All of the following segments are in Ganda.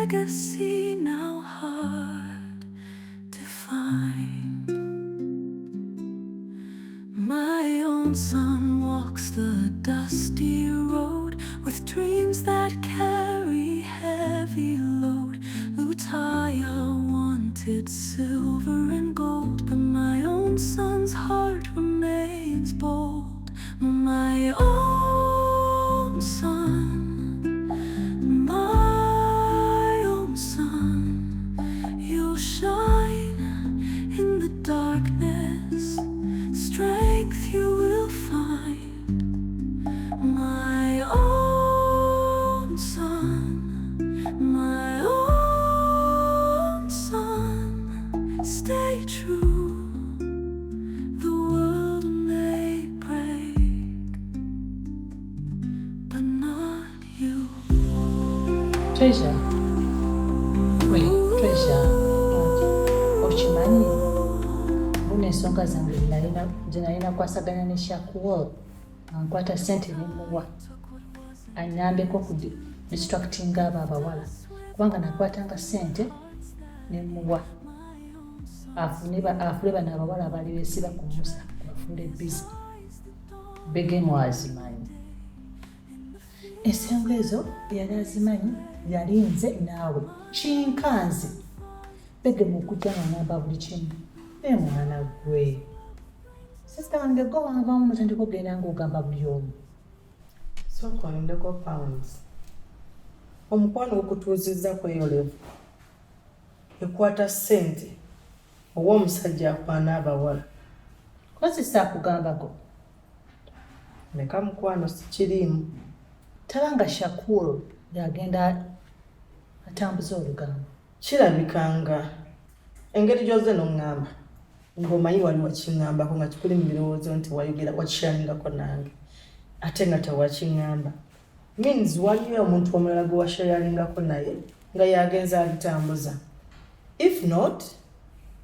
legacy now hard to find. My own son walks the dusty road with dreams that carry heavy load. Lutaya wanted silver and gold, but my own son's heart remains bold. My own son, my own son, you'll shine in the darkness, strength you will find. My own son, my own son, stay true. The world may break, but not you. Treasure. Wait, Treasure. Ochimanyi. Ensonga zange zinalina kwasaganya ne Shakur nkwata ssente nemuwa anyambeko ku distractinga abo abawala kubanga nakwatanga ssente nemuwa afune bano abawala abali besiba ku musa bafune bizi begemu azimanyi ensengo ezo yali azimanyi yali nze naawe kinkanzi begemu okujja ng'angamba buli kimu mwana gwe sisita wange gwe wavamu mutandika okugenda ng'ogamba buli omu sokwanendeko pounds omukwano gukutuuzizza kweyolevu ekwata ssente owa omusajja akwana abawala kozesa akugamba go leka mukwano sikiriimu tabanga Shakur yagenda atambuza olugamba kirabikanga engeri gy'oze n'oŋŋamba ng'omanyi wali wakiŋŋambako nga kikuli mu birowoozo nti wayogera wakishayingako nange ate nga tewakiŋŋamba means waliyo omuntu omulala gwe washayalingako naye nga yagenza abitambuza if not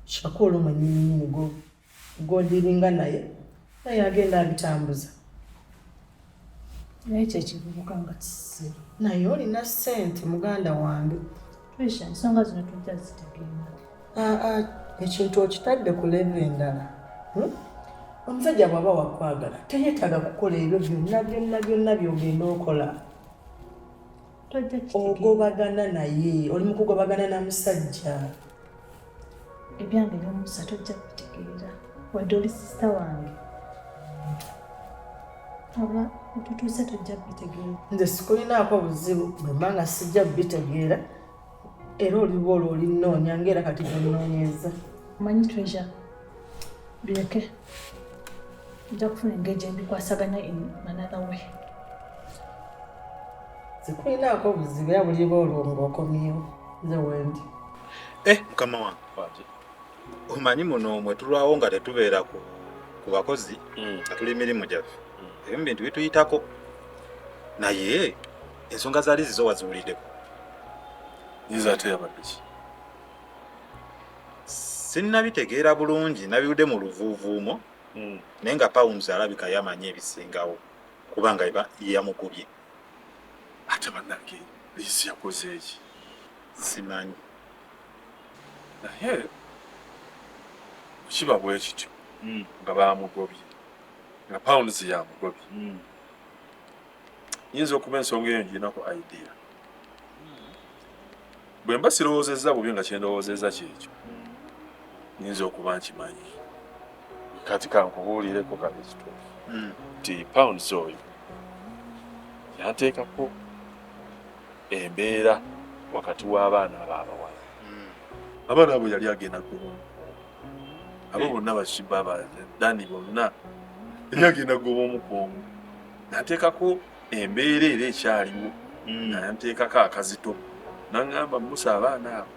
Shakur mwennyini godiringa naye nga yagenda abitambuza naye kyekivubuka nga kisi naye olina ssente muganda wange Treasure ensonga zino tujja zitegeera ekintu okitadde ku level endala omusajja bw'aba wakwagala teyeetaaga kukola ebyo byonna by'ogenda okola ogobagana naye oli mukugobagana na musajja ebyange n'omusa tojja kubitegeera wadde oli sisita wange aba otutuuse tojja kubitegeera nze sikulinaako buzibu bwe mba nga sijja kubitegeera era oliba olwo olinoonya ngaera kati gyonnoonyeza manyi Treasure bireke nja kufuna engeri gye mbikwasaganya in another way sikulinaako buzibu era buliba olwo ng'okomyewo nze wendi mukama wange omanyi muno mwe tulwawo nga tetubeera ku bakozi nga tuli emirimu gyaffe ebimu bintu bituyitako naye ensonga zaali zizo waziwuliddeko ate yabadde ki sinnabitegeera bulungi nabiwudde mu luvuuvuumo naye nga Pounds alabika yamanyi ebisingawo kubanga yamugubye ate bannange liisi yakoze eki simanyi naye kiba bwe kityo nga bamugobye nga Pounds yamugobye yinza okuba ensonga eyo ngirinako idea bwe mba sirowoozezza bubi nga kyendowoozezza kyekyo nyinza okuba nkimanyi kati kankubuulireko kale ekituufu nti Pounds oyo yanteekako embeera wakati w'abaana ab'abawala abaana abo yali agenda kubomu abo bonna bakibba Dani bonna yali agenda kubomu kwomu yanteekako embeera era ekyaliwo nayanteekako akazito naŋŋamba Musa abaana abo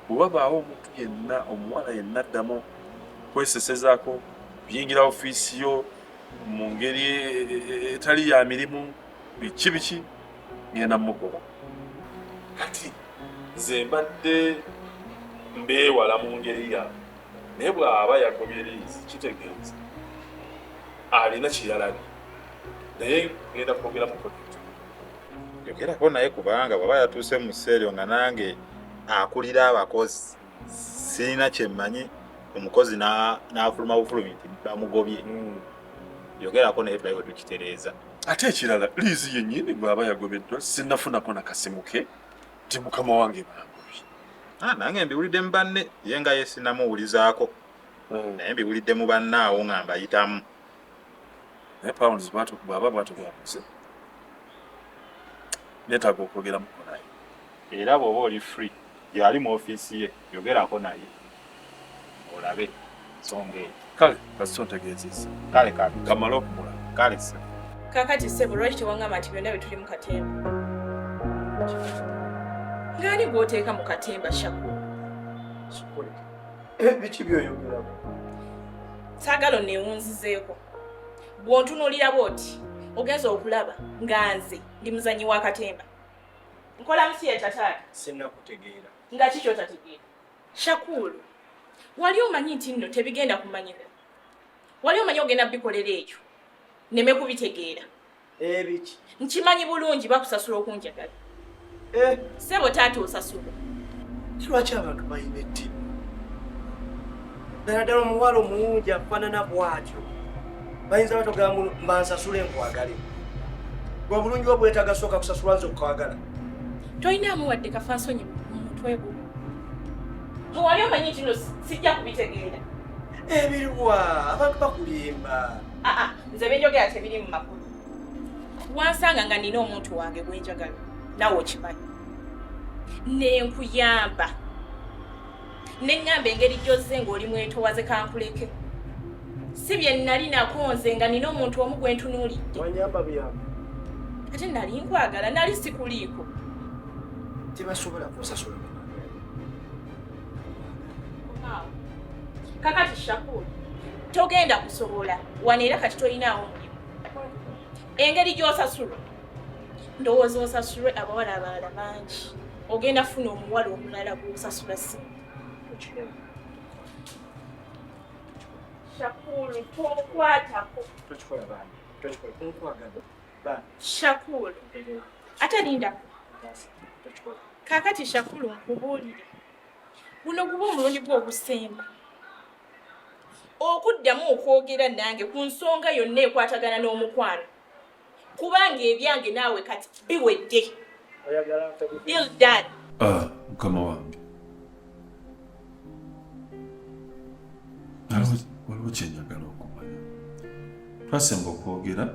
bwe babaawo omuntu yenna omuwala yenna addamu kwesesezaako kuyingira ofiisi yo mu ngeri etali ya mirimu biki ngenda mugoba kati nze mbadde mbeewala mu ngeri yaabwe naye bw'aba yagobye liizi kitegeeza alina kyeyalabye naye ngenda kwogera mu projekiti yogerako naye kubanga bwaba yatuuse mu sseeryo nga nange akulira abakozi sirina kyemmanyi omukozi n'afuluma bufulumi nti bamugobye yogerako naye tulabe bwe tukitereeza. Ate ekirala liizi yennyini bw'aba yagobeddwa sinnafunako nakasimu ke nti mukama wange bangobye. Nange mbiwulidde mu banne ye nga ye sinnamuwulizaako naye mbiwulidde mu bannaawo nga mbayitamu. Naye pounds bw'aba bwatugwakuze neetaaga okwogeramuko naye. Era bw'oba oli free gy'ali mu ofiisi ye yogerako naye olabe nsonga eyo. Kale kasita ontegeezezza. Kale kamale okumulaba. Kale se Kakati ssebo lwaki tewangamba nti byonna bye tuli mu katemba? Ng'ani gw'oteeka mu katemba Shaku? Biki by'oyogerako? Saagala onneewunzizeeko. Bw'ontunuulira bw'oti ogenza okulaba nga nze ndi muzannyi wa katemba. Nkola musi ye tataata. Sinnakutegeera. Nga ki ky'otategeera? Shakulu, wali omanyi nti nno tebigenda kumanyika? Wali omanyi ogenda bikolera ekyo? Neme kubitegeera. Biki? Nkimanyi bulungi bakusasula okunjagala. Ssebo taata osasula. Lwaki abantu balina ettimu? Ddala omuwala omulungi afaanana bw'atyo bayinza batogera mbansasule nkwagale. Gwe bulungi bwo bwetaaga sooka kusasulwa nze okwagala. Toyinaamu wadde kafansonyi mu mutwe gwo. Wali omanyi nti nno sijja kubitegeera. Ebiriwa abantu bakulimba. Nze benjogera tebiri mu makulu. Wansanga nga nina omuntu wange gwenjagala naawe okimanyi. Nenkuyamba. Neŋŋamba engeri gy'ozze ng'oli mwetowaze kankuleke. Si bye nnali nako nze nga nina omuntu omu gwe ntunuulidde. Wanyamba buyamba. Ate nali nkwagala nali sikuliiko. Tebasobola kunsasula. Kakati Shakulu, togenda kusobola wano era kati tolinaawo mulimu. Engeri gy'osasula ndowooza osasulwe abawala abalala bangi. Ogenda funa omuwala omulala gw'osasula si. Shakulu, tokwatako. Tokikola bani. Tokikola nkwagala. Bani. Shakulu, ate linda. Kakati Shakulu nkubuulire. Buno guba omulundi gw'ogusemba. Okuddamu okwogera nange ku nsonga yonna ekwatagana n'omukwano. Kubanga ebyange naawe kati biwedde. Oyagala Deal done. Mukama wange. Waliwo kyenjagala okumanya. Twasemba okwogera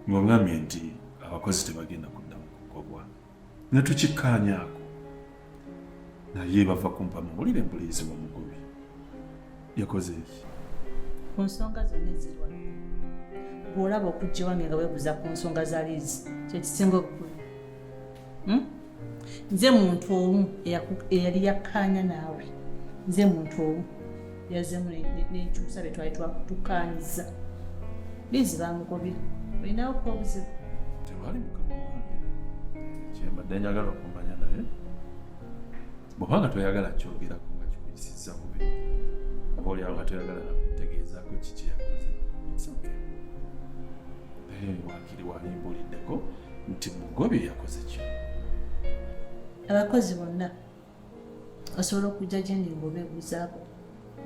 ng'ogambye nti abakozi tebagenda kuddamu kugobwa. Ne tukikkaanyaako. Naye bava kumpa mawulire embuliizi bamugobi. Yakoze eki? Ku nsonga zonna eziri wano. Bw'olaba okujja wange nga weebuuza ku nsonga za liizi kyekisinga obukulu. Nze muntu omu eyali yakkaanya naawe. Nze muntu omu yazzeemu n'enkyusa bye twali tukkaanyiza. Liizi bamugobye. Olinawo kuba obuzibu. Tewali mukama wange. Kyembadde njagala okumanya naye. Bw'obanga toyagala kyogerako nga kikuyisizza bubi. Oba oliawo nga toyagala nakutegeezaako kiki yakoze. It's okay. Wakiri walimbuliddeko nti mugobi yakoze ki? Abakozi bonna osobola okujja gye ndi ng'obeebuuzaako.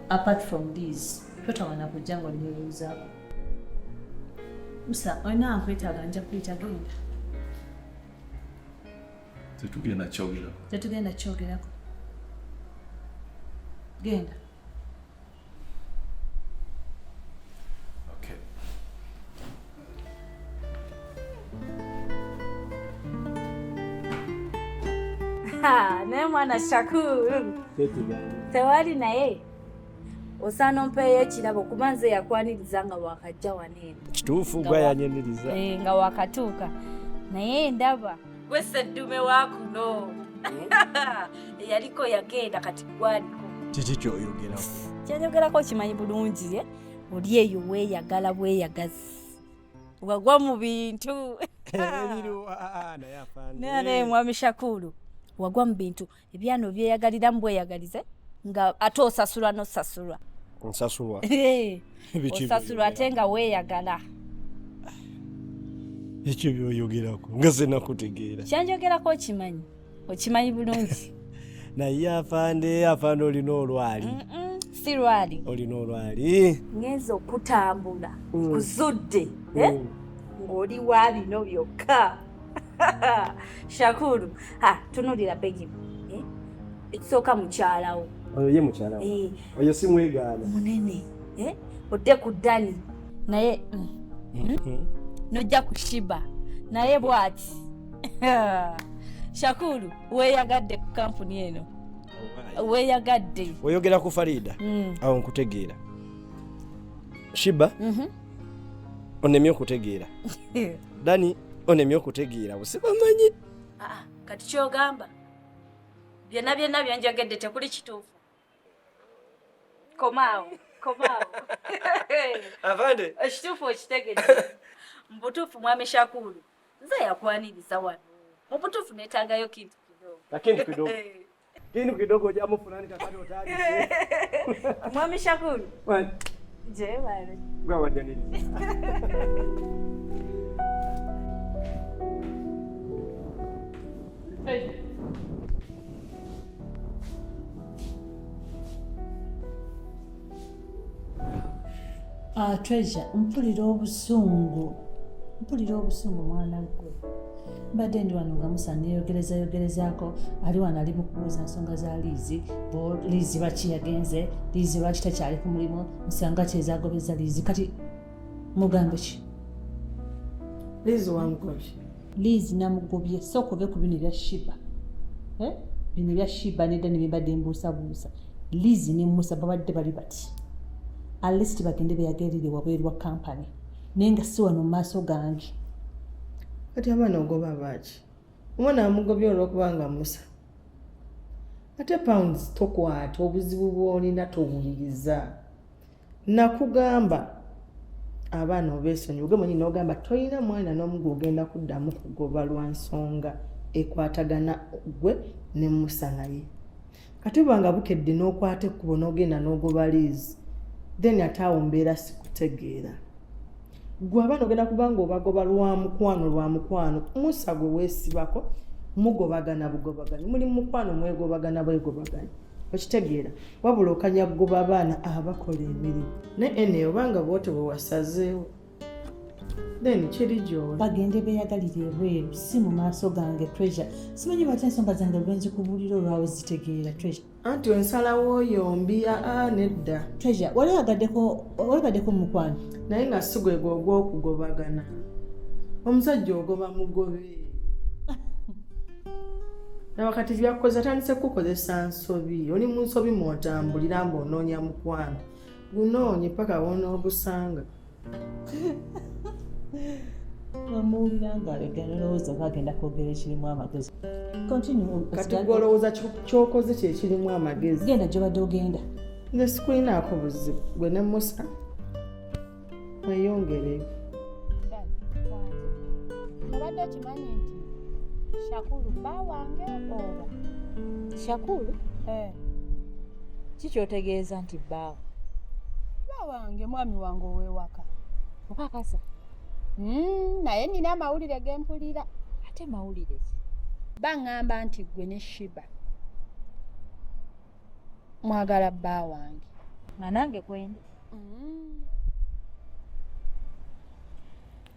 Apart from these, totawana kujja ng'onneebuuzaako. Musa, olina nkwetaaga nja kuyita genda. Tetugenda kyogerako. Tetugenda kyogerako. Genda. Okay. Naye mwana Shakulu tewali naye osaana ompeeyo ekirabo kuba nze yakwaniriza nga wakajja waneeno. Kituufu gwe yanyeniriza. Nga wakatuuka naye ndaba gwe seddume wa kuno eyaliko yagenda kati gwaliko. Kiki kyoyogerako? Kyenyogerako kimanyi bulungi oli eyo weeyagala bweyagazi wagwa mu bintu. Naye mwami Shakulu wagwa mu bintu ebyano byeyagaliramu bweyagalize nga ate osasulwa n'osasulwa. Nsasulwa? Osasulwa ate nga weeyagala. ekyo byoyogerako nga senakutegeera. Kyanjogerako okimanyi bulungi. Naye afande olina olwali. Si lwali. Olina olwali. Ngenza okutambula kuzudde ng'oli wa bino byokka. Shakuru, tunulira begi. Ekisooka mukyalawo. Oyo ye mukyalawo. Oyo si mwegaana. Munene. Odde ku Dani. Naye nojja kushiba. Naye bw'ati. Shakuru, weeyagadde ku kampuni eno. Weeyagadde. Oyogera ku Farida? Awo nkutegeera. Shiba? Onemye okutegeera. Dani, onemye okutegeera. Busibamanyi. Kati kyogamba. Byonna byanjagedde tekuli kituufu. Komaawo. Avande. Ekituufu okitegedde. Mbutuufu mwami Shakuru. Nze yakwaniriza wano. Mbutuufu neetaagayo kintu kidogo. Lakini kidogo. Kintu kidogo jamu fulani kakati otali. Mwami Shakuru. Wani. Je wale. Gwa nini? Treasure, mpulira obusungu mwana gwe. Mbadde ndi wano nga Musa neyogerezaako ali wano ali mu kubuuza nsonga za Liizi. Liizi baki yagenze, Liizi lwaki takyali ku mulimu, nsanga kyezagobeza Liizi. Kati mugambe ki? Liizi wamugobye. Liizi namugobye sooka ove ku bino ebya Shiba. Bino ebya Shiba nedda ne bibadde mbuusabuusa. Liizi ne Musa babadde bali bati. Alisti bagende beyagerere wabweru wa kampani. Naye nga si wano mu maaso gange. Kati abaana ogoba baki? Omwana amugobye olw'okubanga Musa. Ate pounds tokwata obuzibu bw'olina towuliriza. Nakugamba abaana obeesonyiwe gwe mwennyini n'ogamba tolina mwana n'omu ogenda kuddamu kugoba lwa nsonga ekwatagana gwe ne Musa naye. Kati bwanga bukedde n'okwata ekkubo n'ogenda n'ogoba Liizi. Then ate awo mbeera sikutegeera. Gwe abaana ogenda kubanga obagoba lwa mukwano Musa gwe weesibako mugobagana bugobagana. Muli mukwano mwegobagana bwegobagana. Okitegeera wabula okanya kugoba abaana abakola emirimu. Ne obanga bwote bwe wasazeewo. Then kiri gy'oli. Bagende beeyagalire ebweru si mu maaso gange Treasure. Simanyi batya ensonga zange lwenzi kubuulira olwawe zitegeera Treasure. Anti ensalawo yombi nedda. Treasure, walibaddeko mu mukwano? Naye nga si gwe ogw'okugobagana. Omusajja ogoba mugobe. Nawakati byakukoze atandise kukozesa nsobi. Oli mu nsobi mw'otambulira ng'onoonya mukwano. Gunoonye paka w'onoogusanga. Wamuwulira ng'alegana olowooza bagenda kwogera ekirimu amagezi. Kati gw'olowooza ky'okoze kye kirimu amagezi. Genda gy'obadde ogenda. Nze sikulinaako buzibu. Gwe ne Musa mweyongereyo. Obadde okimanyi nti Shakuru bba wange oba? Shakuru? Kikyotegeeza nti bbaawo? Bba wange mwami wange ow'ewaka. Okakasa? Naye nina amawulire ge mpulira. Ate mawulire ki? Baŋŋamba nti ggwe ne Shiba mwagala bba wange. Nga nange kwenda.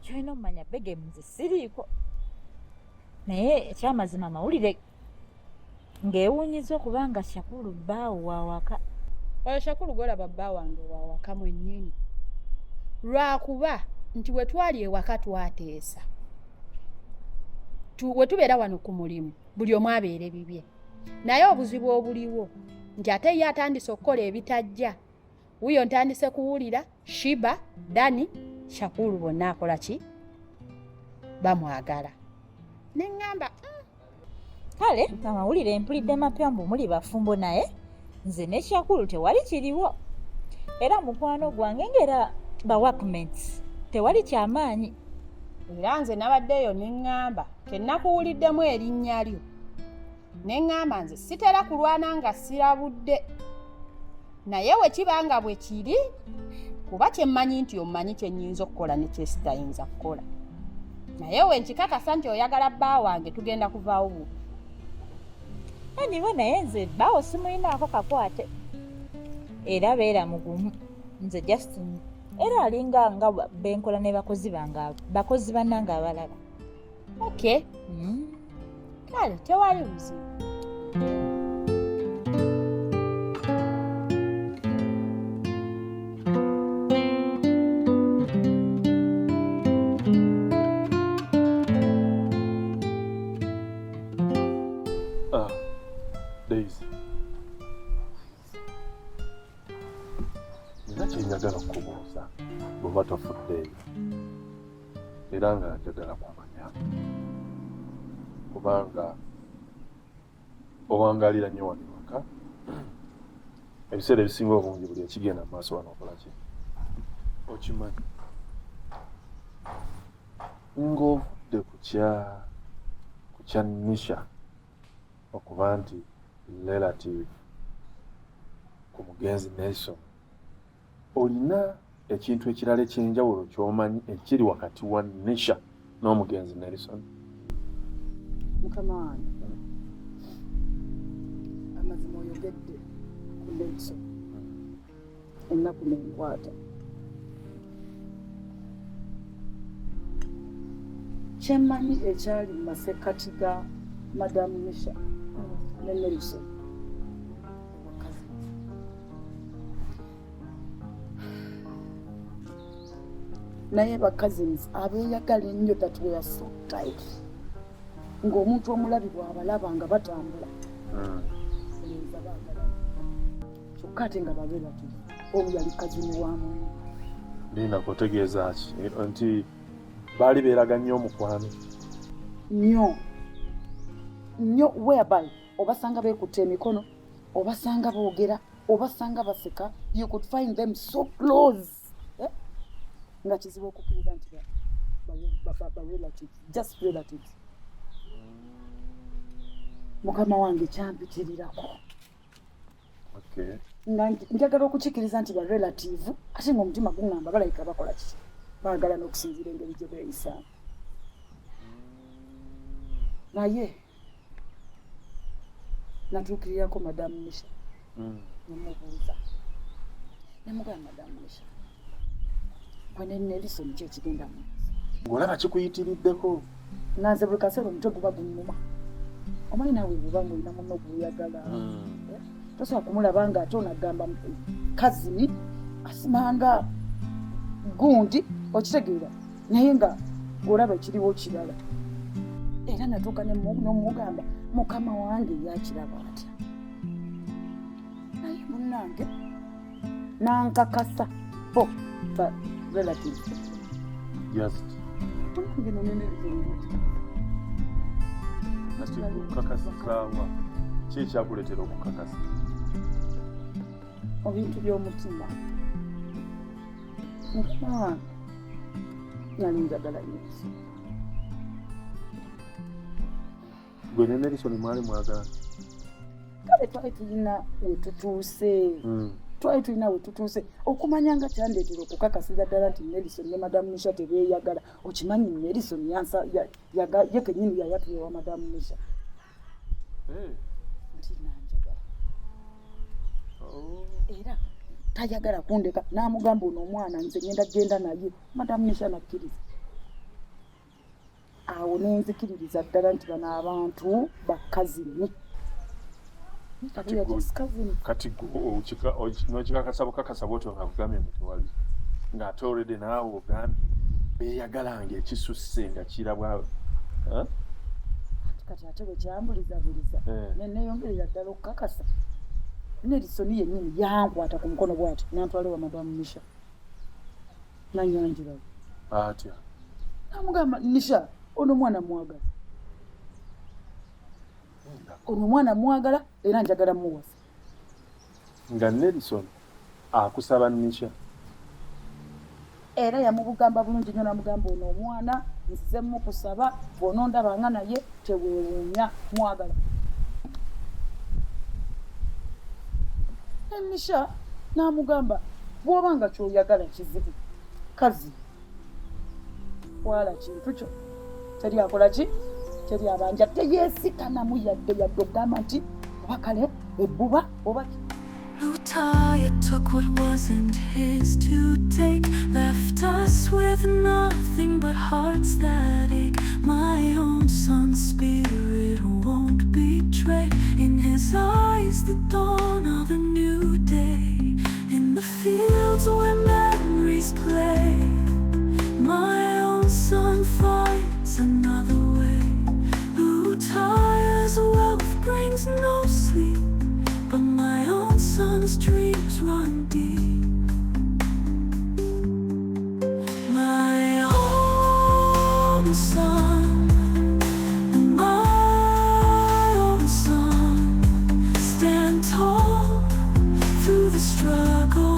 Kyolina omumanya Begem nze siriiko. Naye ekyamazima amawulire ng'ewuunyiza okuba nga Shakuru bbaawo waawaka. Oyo Shakuru gw'olaba bba wange waawaka mwennyini. Lwakuba nti we twali ewaka twateesa. We tubeera wano ku mulimu buli omu abeera bibye. Naye obuzibu obuliwo nti ate ye atandise okukola ebitajja. Wuyo ntandise kuwulira Shiba, Dani, Shakuru bonna akola ki? Bamwagala. Ne ŋŋamba kale amawulire mpulidde mapya mbu muli bafumbo naye nze ne Shakuru tewali kiriwo. Era mukwano gwange ngera ba workmates tewali kyamaanyi. Era nze nabaddeyo ne ŋŋamba kennakuwuliddemu erinnya lyo. Ne ŋŋamba nze sitera kulwana nga sirabudde. Naye we kiba nga bwe kiri kuba kyemmanyi nti omanyi kye nnyinza okukola ne kye sitayinza kukola. naye wenkikakasa nti oyagala bba wange tugenda kuvaawo bubi. Anyway naye nze bbaawo simulinaako kakwate. Era beera mugumu. Nze Justin era alinga nga benkola ne bakozi bange bakozi bannange abalala. Okay. Kale tewali buzibu. Daisy. Nina kyenjagala kubuuza bw'oba tofuddeeyo era nga njagala kumanya kubanga owangalira nnyo wano ewaka ebiseera ebisinga obungi buli ekigenda mu maaso wano okola ki okimanyi ng'ovudde ku kya Nisha okuba nti relative ku mugenzi Nelson olina ekintu ekirala ekyenjawulo ky'omanyi ekiri wakati wa Nisha n'omugenzi Nelson? Mukama wange amazima oyogedde ku Nelson ennaku nenkwata kyemmanyi ekyali mu masekkati ga Madamu Nisha ne Nelson naye bakazins abeeyagala ennyo that were so tight ng'omuntu omulabi bw'abalaba nga batambula olowooza baagalana kyokka ate nga babelativu omu yali kazini wamu ndina kutegeeza ki nti baali beeraga nnyo omukwano nnyo whereby obasanga beekutte emikono obasanga boogera obasanga baseka you could find them so close nga kizibu okukkiriza nti relatives just relatives. Mukama wange kyampitirirako nga njagala okukikiriza nti ba relative ate ng'omutima guŋŋamba balayika bakola ki baagala n'okusinziira engeri gye beeyisaamu naye natuukirirako Madamu Nisha nemubuuza nemugamba Madamu Nisha gwe Nelson ki ekigenda mu ng'olaba kikuyitiriddeko nanze buli kaseera omutwe guba gunnuma omanyi naawe bw'oba ng'olina munno gw'oyagala tosobola kumulaba ng'ate onagamba kazini asimanga gundi okitegeera naye nga olaba ekiriwo kirala era natuuka n'omugamba mukama wange yakiraba atya naye munnange nankakasa bo ba relative munange nonenerizolimati ati kukakasaawa ki ekyakuleetera okukakasa ebintu by'omutima mukama wange nali njagala Yesu gwe ne Nelson mwali mwagala kale twali tulina wetutuuse okumanya nga kyandeetera okukakasiza ddala nti Nelson ne Madamu Nisha tebeeyagala okimanyi Nelson ye kenyini yayatula wa Madamu Nisha nti nanjagala era tayagala kundeka n'amugamba ono omwana nze ngenda genda naye Madamu Nisha nakkiriza awo nenzikiririza ddala nti bano abantu bakazini kati nokikakasa bukakasa bwotyo nga bugambye nti tewali ng'ate olwedde naawe ogambye beeyagalanga ekisusse nga kirabwa kati ate bwe kyambulizabuliza neneyongerera ddala okukakasa Nelson yennyini yankwata ku mukono bw'ati nantwale wa Madamu Nisha nanyanjulawo atya namugamba Nisha ono mwana mwagala era njagala muwasa nga Nelson akusaba Nisha era yamubugamba bulungi nnyo namugamba ono omwana nzize mukusaba bw'onondabanga naye teweewuunya mwagala Nisha n'amugamba bw'obanga kyoyagala kizibu kazi wala kintu kyo teri akola ki teri abanja teyeesikanamu yadde okugamba nti oba kale ebbuba oba Lutaya took what wasn't his to take, left us with nothing but hearts that ache. My own son's spirit won't betray. In his eyes, the dawn of a new day. In the fields where memories play, my own son finds another way. Lutaya's wealth brings no sleep, but my own son's dreams run deep. My own son, my own son, stand tall through the struggle.